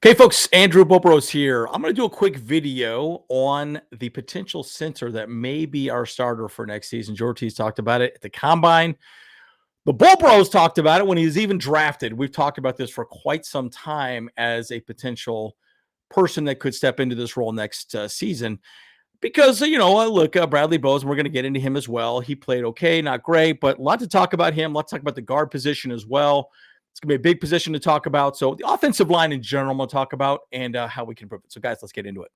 Okay, folks, Andrew Bobros here. I'm going to do a quick video on the potential center that may be our starter for next season. Jorty's talked about it at the combine. The Bobros talked about it when he was even drafted. We've talked about this for quite some time as a potential person that could step into this role next season. Because, look, Bradley Bozeman, we're going to get into him as well. He played okay, not great, but a lot to talk about him. Let's talk about the guard position as well. It's going to be a big position to talk about. So the offensive line in general, I'm going to talk about and how we can improve it. So, guys, let's get into it.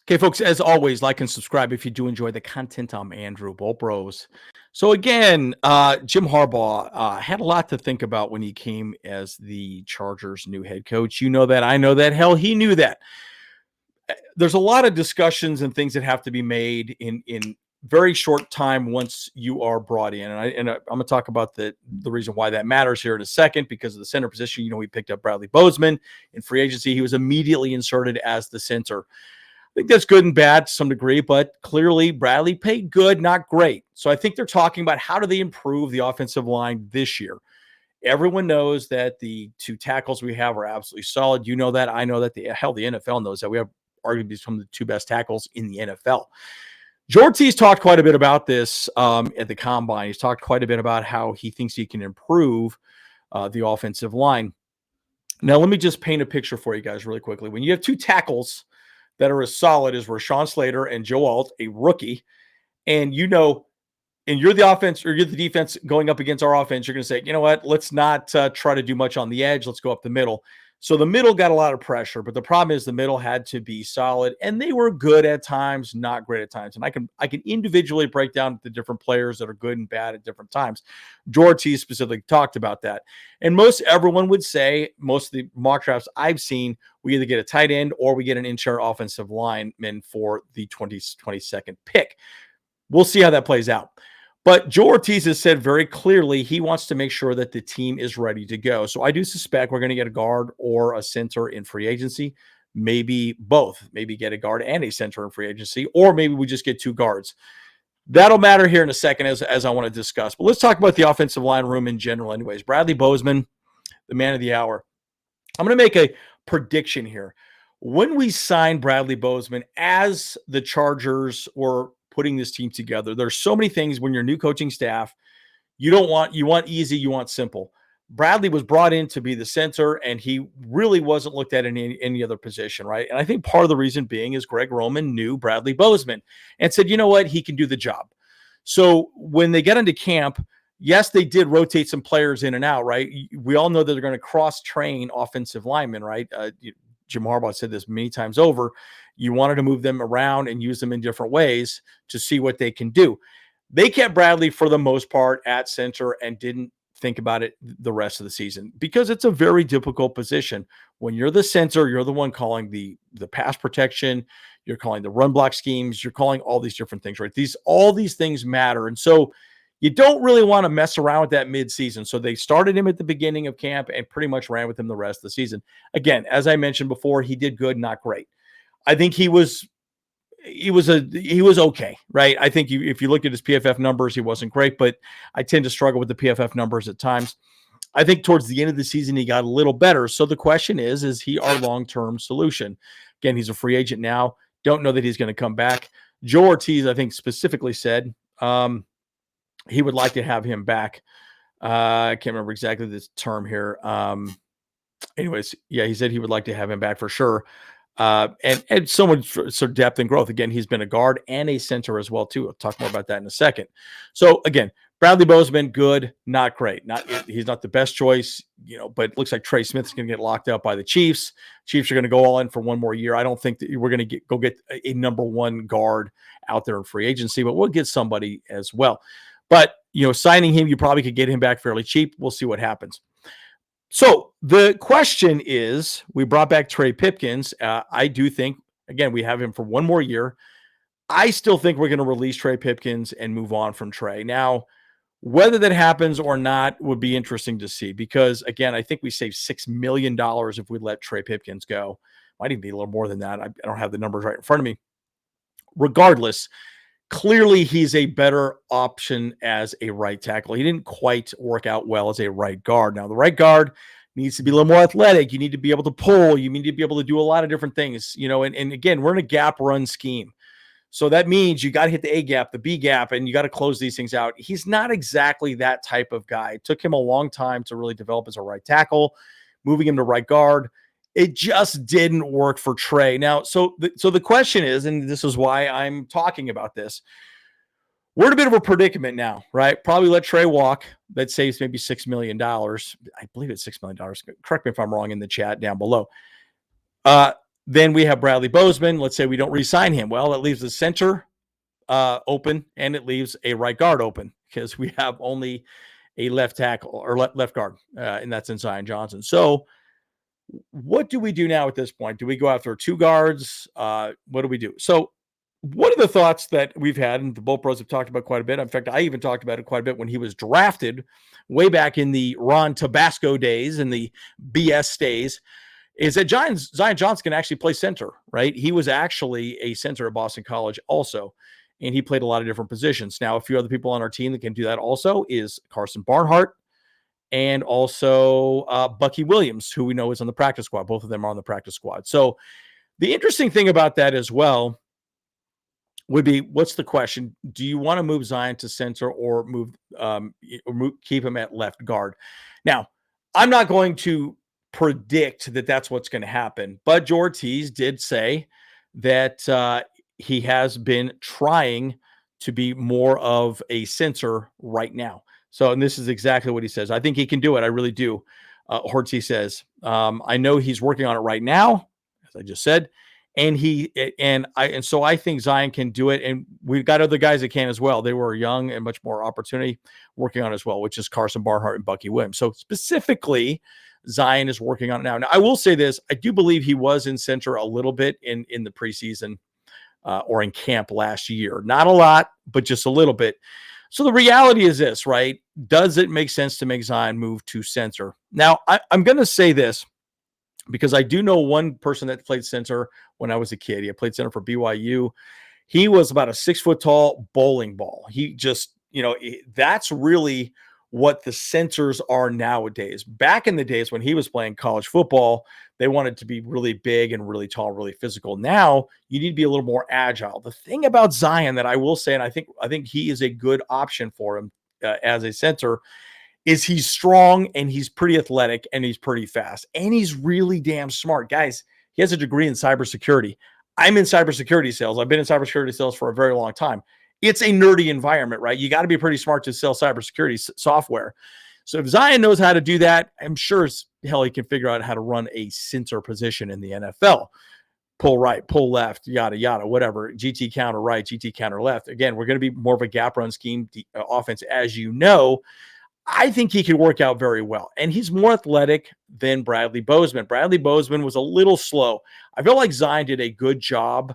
Okay, folks, as always, like and subscribe if you do enjoy the content. I'm Andrew Bobros. So again, Jim Harbaugh had a lot to think about when he came as the Chargers' new head coach. You know that. I know that. Hell, he knew that. There's a lot of discussions and things that have to be made in very short time once you are brought in. And I'm going to talk about the reason why that matters here in a second because of the center position. We picked up Bradley Bozeman in free agency. He was immediately inserted as the center. I think that's good and bad to some degree, but clearly Bradley played good, not great. So I think they're talking about how do they improve the offensive line this year. Everyone knows that the two tackles we have are absolutely solid. You know that. I know that. The NFL knows that. We have arguably some of the two best tackles in the NFL. Jorty's talked quite a bit about this at the combine. He's talked quite a bit about how he thinks he can improve the offensive line. Now, let me just paint a picture for you guys really quickly. When you have two tackles that are as solid as Rashawn Slater and Joe Alt, a rookie, and and you're the offense or you're the defense going up against our offense, you're going to say, you know what, let's not try to do much on the edge. Let's go up the middle. So the middle got a lot of pressure, but the problem is the middle had to be solid, and they were good at times, not great at times. And I can individually break down the different players that are good and bad at different times. Jorty specifically talked about that. And most everyone would say, most of the mock drafts I've seen, we either get a tight end or we get an interior offensive lineman for the 22nd pick. We'll see how that plays out. But Joe Ortiz has said very clearly he wants to make sure that the team is ready to go. So I do suspect we're going to get a guard or a center in free agency, maybe both, maybe get a guard and a center in free agency, or maybe we just get two guards. That'll matter here in a second as I want to discuss. But let's talk about the offensive line room in general anyways. Bradley Bozeman, the man of the hour. I'm going to make a prediction here. When we signed Bradley Bozeman as the Chargers were putting this team together, there's so many things when you're new coaching staff, you want easy, you want simple. Bradley was brought in to be the center, and he really wasn't looked at in any other position, right? And I think part of the reason being is Greg Roman knew Bradley Bozeman and said, you know what, he can do the job. So when they get into camp, yes, they did rotate some players in and out, right? We all know that they're going to cross-train offensive linemen, right? Jim Harbaugh said this many times over. You wanted to move them around and use them in different ways to see what they can do. They kept Bradley for the most part at center and didn't think about it the rest of the season because it's a very difficult position. When you're the center, you're the one calling the pass protection, you're calling the run block schemes, you're calling all these different things, right? All these things matter. And so you don't really want to mess around with that midseason. So they started him at the beginning of camp and pretty much ran with him the rest of the season. Again, as I mentioned before, he did good, not great. I think he was okay, right? I think if you looked at his PFF numbers, he wasn't great, but I tend to struggle with the PFF numbers at times. I think towards the end of the season, he got a little better. So the question is he our long-term solution? Again, he's a free agent now. Don't know that he's going to come back. Joe Ortiz, I think, specifically said he would like to have him back. I can't remember exactly this term here. Anyways, yeah, he said he would like to have him back for sure. And someone for depth and growth. Again, he's been a guard and a center as well, too. I'll talk more about that in a second. So again, Bradley Bozeman, good, not great. He's not the best choice, but it looks like Trey Smith's going to get locked up by the Chiefs. Chiefs are going to go all in for one more year. I don't think that we're going to go get a number one guard out there in free agency, but we'll get somebody as well. But, signing him, you probably could get him back fairly cheap. We'll see what happens. So the question is, we brought back Trey Pipkins. I do think, again, we have him for one more year. I still think we're going to release Trey Pipkins and move on from Trey. Now, whether that happens or not would be interesting to see because, again, I think we saved $6 million if we let Trey Pipkins go. Might even be a little more than that. I don't have the numbers right in front of me. Regardless, clearly he's a better option as a right tackle. He didn't quite work out well as a right guard. Now, the right guard needs to be a little more athletic. You need to be able to pull. You need to be able to do a lot of different things, and again, we're in a gap run scheme. So that means you got to hit the A gap, the B gap, and you got to close these things out. He's not exactly that type of guy. It took him a long time to really develop as a right tackle, moving him to right guard. It just didn't work for Trey. Now, so the question is, and this is why I'm talking about this, we're in a bit of a predicament now, right? Probably let Trey walk. That saves maybe $6 million. I believe it's $6 million. Correct me if I'm wrong in the chat down below. Then we have Bradley Bozeman. Let's say we don't re-sign him. Well, it leaves the center open and it leaves a right guard open because we have only a left tackle or left guard, and that's in Zion Johnson. So what do we do now at this point? Do we go after two guards? What do we do? So one of the thoughts that we've had, and the Bolt Bros have talked about quite a bit. In fact, I even talked about it quite a bit when he was drafted way back in the Ron Tabasco days and the BS days, is that Zion Johnson can actually play center, right? He was actually a center at Boston College also, and he played a lot of different positions. Now, a few other people on our team that can do that also is Carson Barnhart and also Bucky Williams, who we know is on the practice squad. Both of them are on the practice squad. So the interesting thing about that as well would be, what's the question? Do you want to move Zion to center or keep him at left guard? Now, I'm not going to predict that that's what's going to happen, but George Ortiz did say that he has been trying to be more of a center right now. So, and this is exactly what he says. I think he can do it. I really do. Ortiz says, I know he's working on it right now, as I just said. And so I think Zion can do it, and we've got other guys that can as well. They were young and much more opportunity working on it as well, which is Carson Barnhart and Bucky Williams. So specifically, Zion is working on it now. Now, I will say this: I do believe he was in center a little bit in the preseason or in camp last year. Not a lot, but just a little bit. So the reality is this, right? Does it make sense to make Zion move to center? Now, I'm going to say this, because I do know one person that played center when I was a kid. He played center for BYU. He was about a 6 foot tall bowling ball. He just, that's really what the centers are nowadays. Back in the days when he was playing college football, they wanted to be really big and really tall, really physical. Now you need to be a little more agile. The thing about Zion that I will say, and I think he is a good option for him as a center, is he's strong and he's pretty athletic and he's pretty fast and he's really damn smart. Guys, he has a degree in cybersecurity. I'm in cybersecurity sales. I've been in cybersecurity sales for a very long time. It's a nerdy environment, right? You got to be pretty smart to sell cybersecurity software. So if Zion knows how to do that, I'm sure hell he can figure out how to run a center position in the NFL. Pull right, pull left, yada, yada, whatever. GT counter right, GT counter left. Again, we're going to be more of a gap run scheme offense, as you know. I think he could work out very well. And he's more athletic than Bradley Bozeman. Bradley Bozeman was a little slow. I feel like Zion did a good job.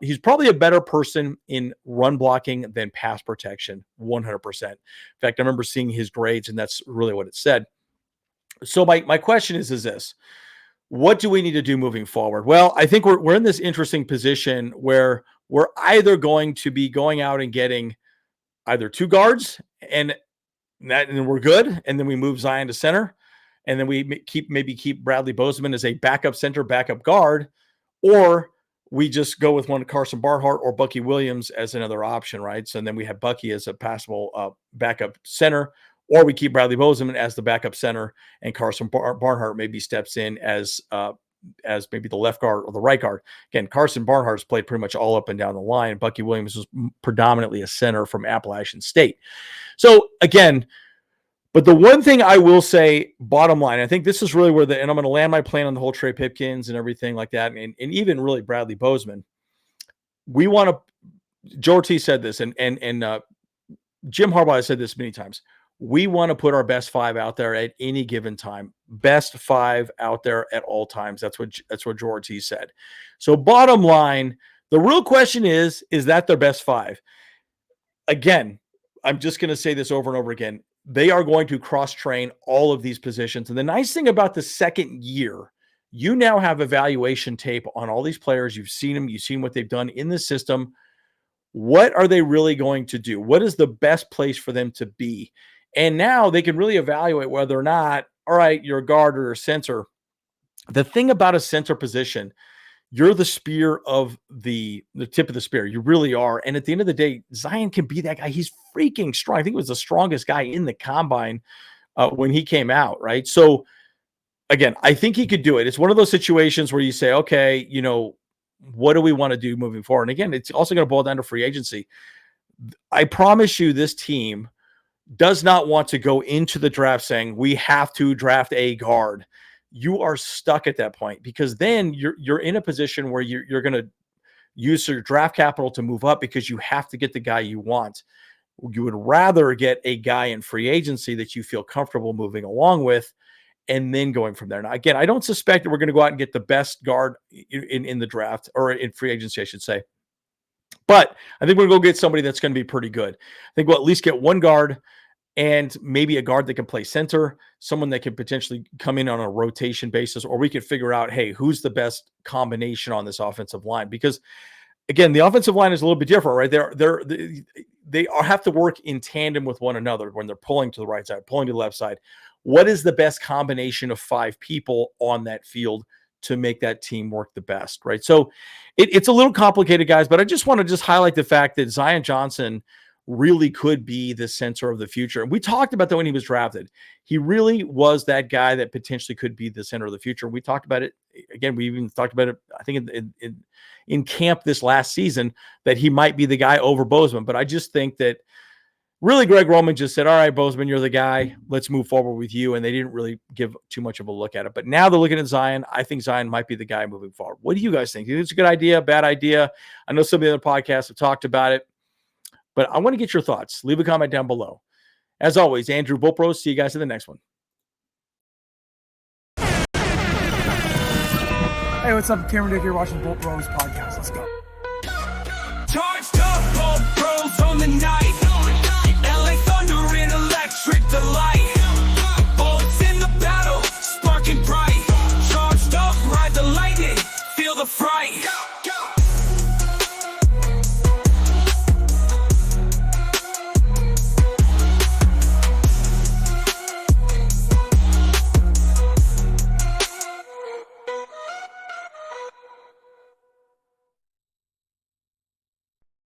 He's probably a better person in run blocking than pass protection, 100%. In fact, I remember seeing his grades, and that's really what it said. So my question is this: what do we need to do moving forward? Well, I think we're in this interesting position where we're either going to be going out and getting either two guards and we're good, and then we move Zion to center, and then we keep Bradley Bozeman as a backup center, backup guard, or we just go with one Carson Barnhart or Bucky Williams as another option, right? So then we have Bucky as a passable backup center, or we keep Bradley Bozeman as the backup center, and Carson Barnhart maybe steps in as maybe the left guard or the right guard. Again, Carson Barnhart's played pretty much all up and down the line. Bucky Williams was predominantly a center from Appalachian State. So again, but the one thing I will say, bottom line, I think this is really where and I'm going to land my plane on the whole Trey Pipkins and everything like that, and even really Bradley Bozeman. We want to, Joe Ortiz said this, and Jim Harbaugh has said this many times. We want to put our best five out there at any given time. Best five out there at all times. That's what Joe Ortiz said. So bottom line, the real question is that their best five? Again, I'm just going to say this over and over again. They are going to cross-train all of these positions. And the nice thing about the second year You now have evaluation tape on all these players. You've seen them. You've seen what they've done in the system. What are they really going to do? What is the best place for them to be? And now they can really evaluate whether or not, all right, you're a guard or a center. The thing about a center position, you're the spear of the tip of the spear. You really are. And at the end of the day, Zion can be that guy. He's freaking strong. I think he was the strongest guy in the combine when he came out, right? So again, I think he could do it. It's one of those situations where you say, okay, what do we want to do moving forward? And again, it's also going to boil down to free agency. I promise you this team does not want to go into the draft saying we have to draft a guard. You are stuck at that point because then you're in a position where you're going to use your draft capital to move up because you have to get the guy you want. You would rather get a guy in free agency that you feel comfortable moving along with and then going from there. Now, again, I don't suspect that we're going to go out and get the best guard in the draft or in free agency, I should say. But I think we're going to go get somebody that's going to be pretty good. I think we'll at least get one guard and maybe a guard that can play center, someone that can potentially come in on a rotation basis, or we could figure out, hey, who's the best combination on this offensive line? Because again, the offensive line is a little bit different, right? They have to work in tandem with one another when they're pulling to the right side, pulling to the left side. What is the best combination of 5 people on that field to make that team work the best, right? So it's a little complicated, guys, but I just want to highlight the fact that Zion Johnson really could be the center of the future. And we talked about that when he was drafted. He really was that guy that potentially could be the center of the future. We talked about it. Again, we even talked about it, I think, in camp this last season, that he might be the guy over Bozeman. But I just think that really Greg Roman just said, all right, Bozeman, you're the guy. Let's move forward with you. And they didn't really give too much of a look at it. But now they're looking at Zion. I think Zion might be the guy moving forward. What do you guys think? Do you think it's a good idea, bad idea? I know some of the other podcasts have talked about it, but I want to get your thoughts. Leave a comment down below. As always, Andrew Bulpros. See you guys in the next one. Hey, what's up? Cameron Dick here watching Bolt Bros podcast. Let's go. Charged up, Bolt Bros on the night.